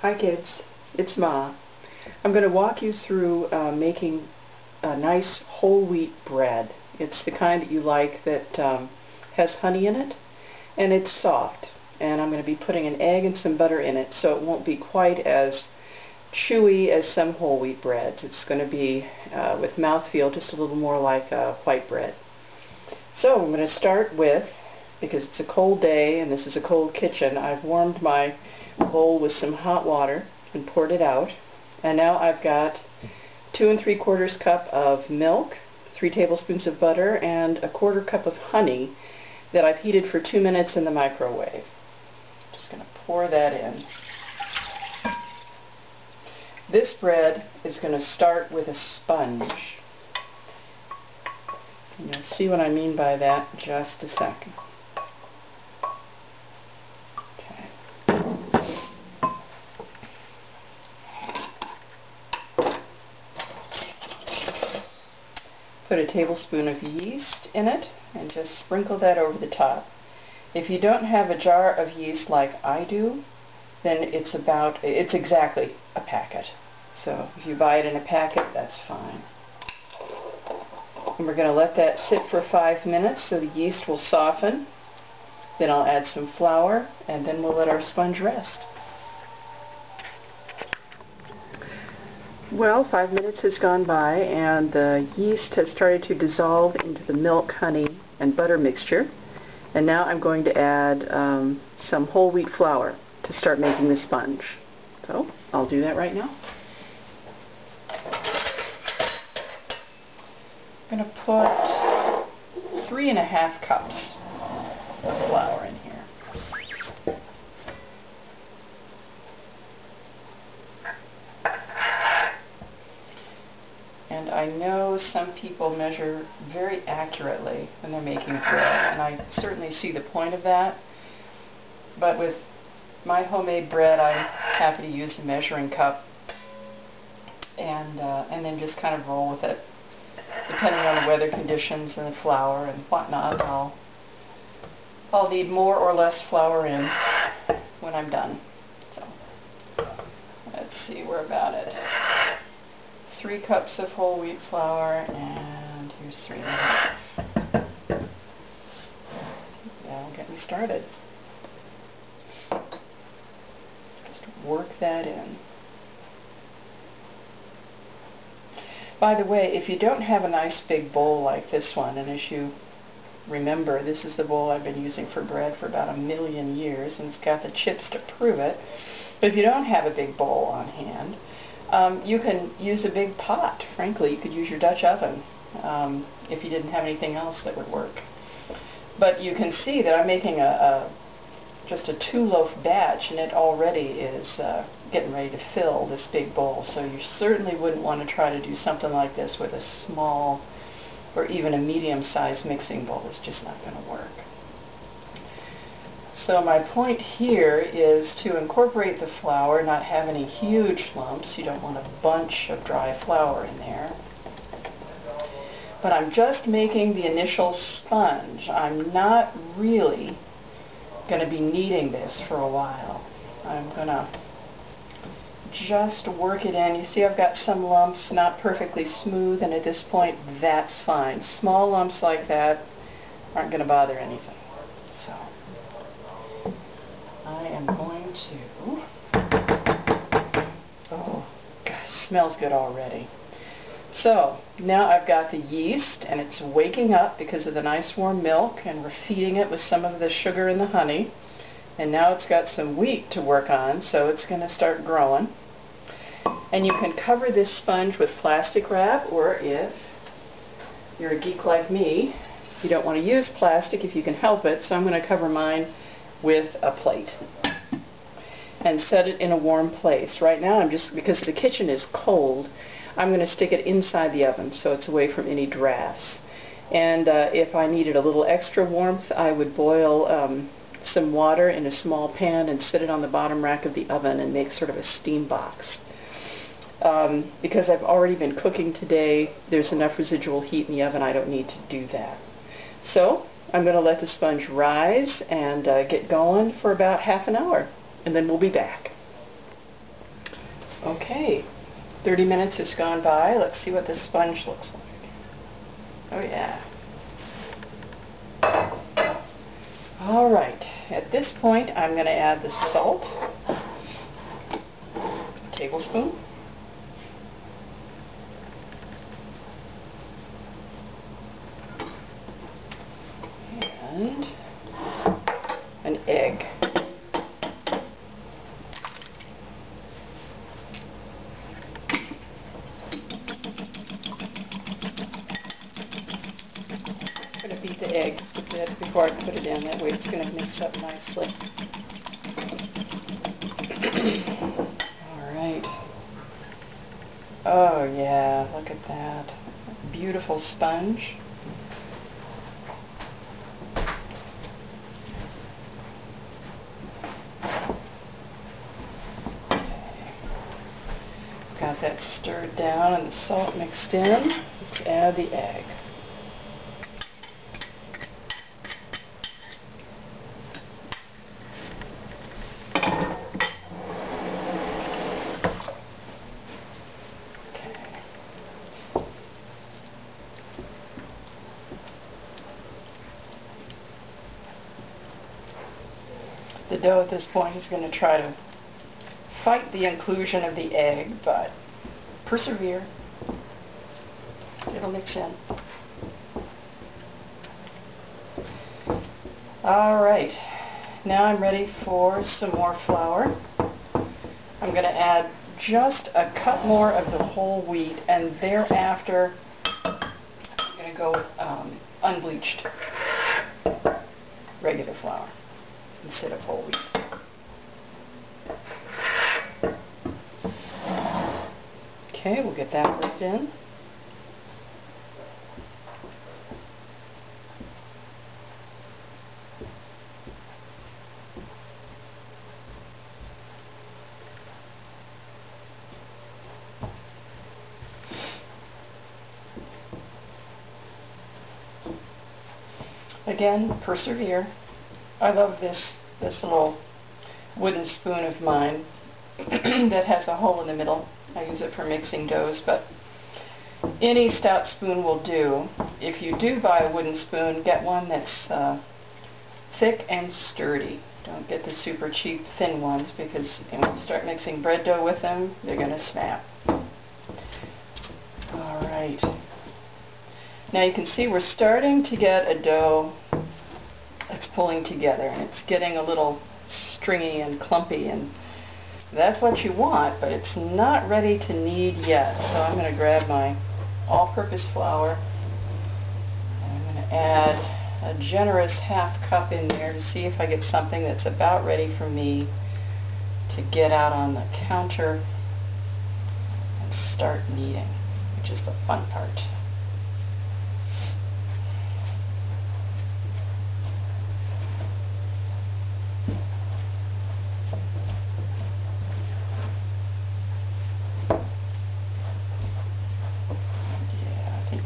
Hi kids, it's Ma. I'm going to walk you through making a nice whole wheat bread. It's the kind that you like that has honey in it, and it's soft. And I'm going to be putting an egg and some butter in it, so it won't be quite as chewy as some whole wheat breads. It's going to be, with mouthfeel, just a little more like white bread. So I'm going to start with, because it's a cold day and this is a cold kitchen, I've warmed my bowl with some hot water and poured it out. And now I've got 2 3/4 cup of milk, 3 tablespoons of butter, and 1/4 cup of honey that I've heated for 2 minutes in the microwave. Just going to pour that in. This bread is going to start with a sponge. And you'll see what I mean by that in just a second. Put a tablespoon of yeast in it and just sprinkle that over the top. If you don't have a jar of yeast like I do, then it's exactly a packet. So if you buy it in a packet, that's fine. And we're going to let that sit for 5 minutes so the yeast will soften. Then I'll add some flour, and then we'll let our sponge rest. Well, 5 minutes has gone by and the yeast has started to dissolve into the milk, honey, and butter mixture. And now I'm going to add some whole wheat flour to start making the sponge. So I'll do that right now. I'm going to put 3 1/2 cups of flour in here. And I know some people measure very accurately when they're making bread, and I certainly see the point of that. But with my homemade bread, I'm happy to use a measuring cup and then just kind of roll with it. Depending on the weather conditions and the flour and whatnot, I'll need more or less flour in when I'm done. So let's see, we're about it. 3 cups of whole wheat flour, and here's 3 1/2. That'll get me started. Just work that in. By the way, if you don't have a nice big bowl like this one, and as you remember, this is the bowl I've been using for bread for about 1,000,000 years, and it's got the chips to prove it. But if you don't have a big bowl on hand, you can use a big pot. Frankly, you could use your Dutch oven if you didn't have anything else that would work. But you can see that I'm making just a 2-loaf batch, and it already is getting ready to fill this big bowl. So you certainly wouldn't want to try to do something like this with a small or even a medium-sized mixing bowl. It's just not going to work. So my point here is to incorporate the flour, not have any huge lumps. You don't want a bunch of dry flour in there. But I'm just making the initial sponge. I'm not really going to be kneading this for a while. I'm going to just work it in. You see I've got some lumps, not perfectly smooth, and at this point that's fine. Small lumps like that aren't going to bother anything. So I am going to, oh gosh, smells good already. So now I've got the yeast, and it's waking up because of the nice warm milk, and we're feeding it with some of the sugar and the honey. And now it's got some wheat to work on, so it's going to start growing. And you can cover this sponge with plastic wrap, or if you're a geek like me, you don't want to use plastic if you can help it, so I'm going to cover mine with a plate and set it in a warm place. Right now I'm just, because the kitchen is cold, I'm going to stick it inside the oven so it's away from any drafts. And if I needed a little extra warmth, I would boil some water in a small pan and set it on the bottom rack of the oven and make sort of a steam box. Because I've already been cooking today, there's enough residual heat in the oven, I don't need to do that. So I'm going to let the sponge rise and get going for about half an hour, and then we'll be back. Okay, 30 minutes has gone by. Let's see what this sponge looks like. Oh yeah. All right, at this point I'm going to add the salt, a tablespoon, and an egg. I'm going to beat the egg a bit before I put it in, that way it's going to mix up nicely. Alright. Oh yeah, look at that. Beautiful sponge. Got that stirred down and the salt mixed in. Let's add the egg. The dough at this point is going to try to fight the inclusion of the egg, but persevere. It'll mix in. Alright, now I'm ready for some more flour. I'm going to add just a cup more of the whole wheat, and thereafter I'm going to go with unbleached regular flour instead of whole wheat. Okay, we'll get that worked in. Again, persevere. I love this little wooden spoon of mine that has a hole in the middle. I use it for mixing doughs, but any stout spoon will do. If you do buy a wooden spoon, get one that's thick and sturdy. Don't get the super cheap thin ones, because when you start mixing bread dough with them, they're going to snap. Alright. Now you can see we're starting to get a dough that's pulling together, and it's getting a little stringy and clumpy, and that's what you want, but it's not ready to knead yet. So I'm going to grab my all-purpose flour, and I'm going to add a generous half cup in there to see if I get something that's about ready for me to get out on the counter and start kneading, which is the fun part.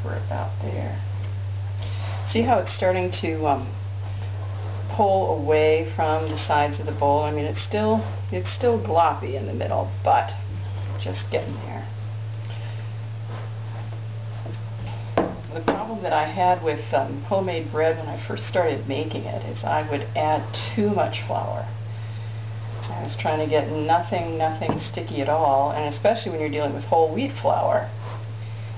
We're about there. See how it's starting to pull away from the sides of the bowl? I mean, it's still gloppy in the middle, but just getting there. The problem that I had with homemade bread when I first started making it is I would add too much flour. I was trying to get nothing sticky at all, and especially when you're dealing with whole wheat flour,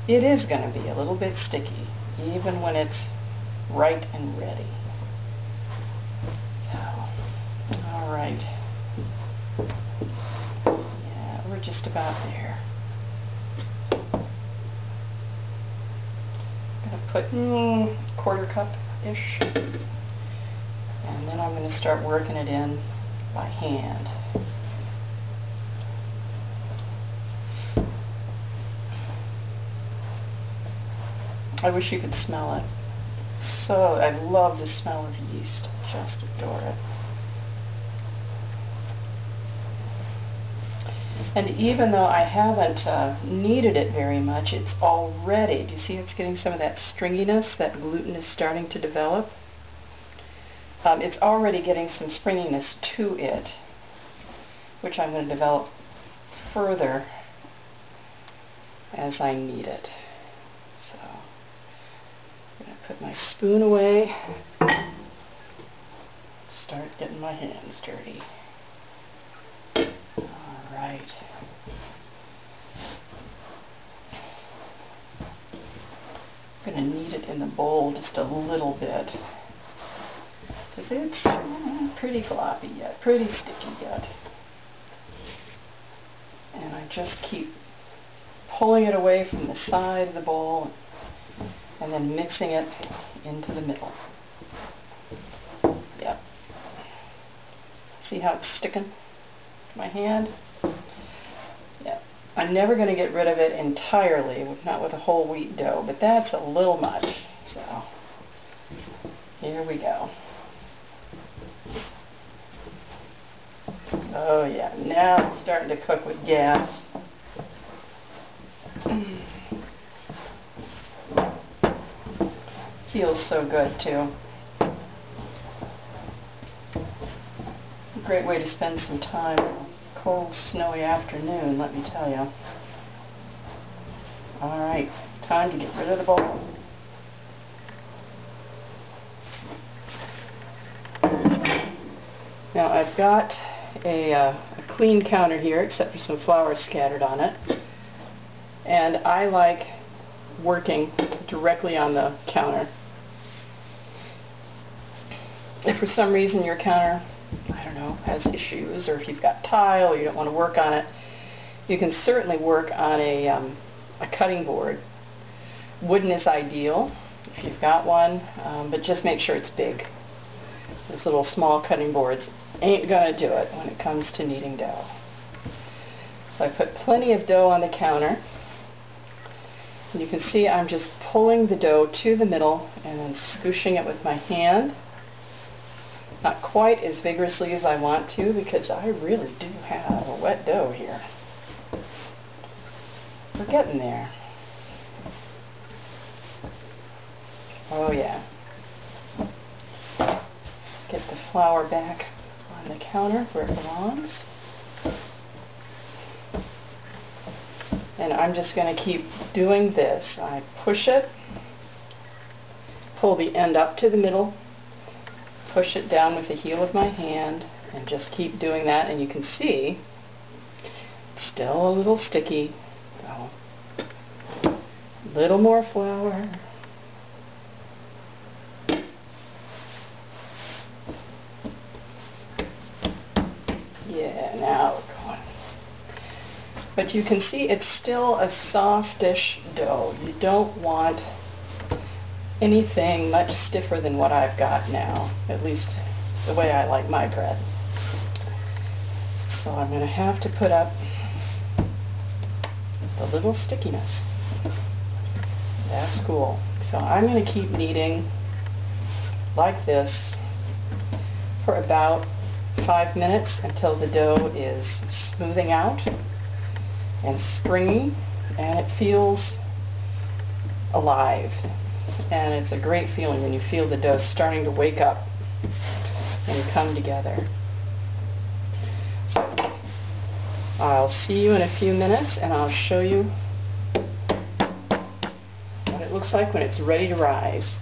it is going to be a little bit sticky, even when it's right and ready. So, alright. Yeah, we're just about there. I'm going to put quarter cup-ish, and then I'm going to start working it in by hand. I wish you could smell it. So, I love the smell of yeast. Just adore it. And even though I haven't kneaded it very much, it's already, do you see it's getting some of that stringiness? That gluten is starting to develop. It's already getting some springiness to it, which I'm going to develop further as I need it. So I'm going to put my spoon away, start getting my hands dirty. All right. I'm going to knead it in the bowl just a little bit, because it's pretty floppy yet, pretty sticky yet. And I just keep pulling it away from the side of the bowl and then mixing it into the middle. Yep. See how it's sticking to my hand? Yep. I'm never going to get rid of it entirely, not with a whole wheat dough, but that's a little much. So here we go. Oh yeah, now it's starting to cook with gas. Feels so good too. A great way to spend some time on a cold, snowy afternoon, let me tell you. Alright, time to get rid of the bowl. Now I've got a clean counter here, except for some flour scattered on it. And I like working directly on the counter. If for some reason your counter, I don't know, has issues, or if you've got tile or you don't want to work on it, you can certainly work on a cutting board. Wooden is ideal if you've got one, but just make sure it's big. Those little small cutting boards ain't gonna do it when it comes to kneading dough. So I put plenty of dough on the counter. And you can see I'm just pulling the dough to the middle and then scooshing it with my hand. Not quite as vigorously as I want to, because I really do have a wet dough here. We're getting there. Oh yeah. Get the flour back on the counter where it belongs. And I'm just going to keep doing this. I push it, pull the end up to the middle, push it down with the heel of my hand, and just keep doing that. And you can see, still a little sticky. So, a little more flour. Yeah, now we're going. But you can see it's still a softish dough. You don't want anything much stiffer than what I've got now, at least the way I like my bread. So I'm going to have to put up the little stickiness. That's cool. So I'm going to keep kneading like this for about 5 minutes until the dough is smoothing out and springy, and it feels alive. And it's a great feeling when you feel the dough starting to wake up and come together. So I'll see you in a few minutes, and I'll show you what it looks like when it's ready to rise.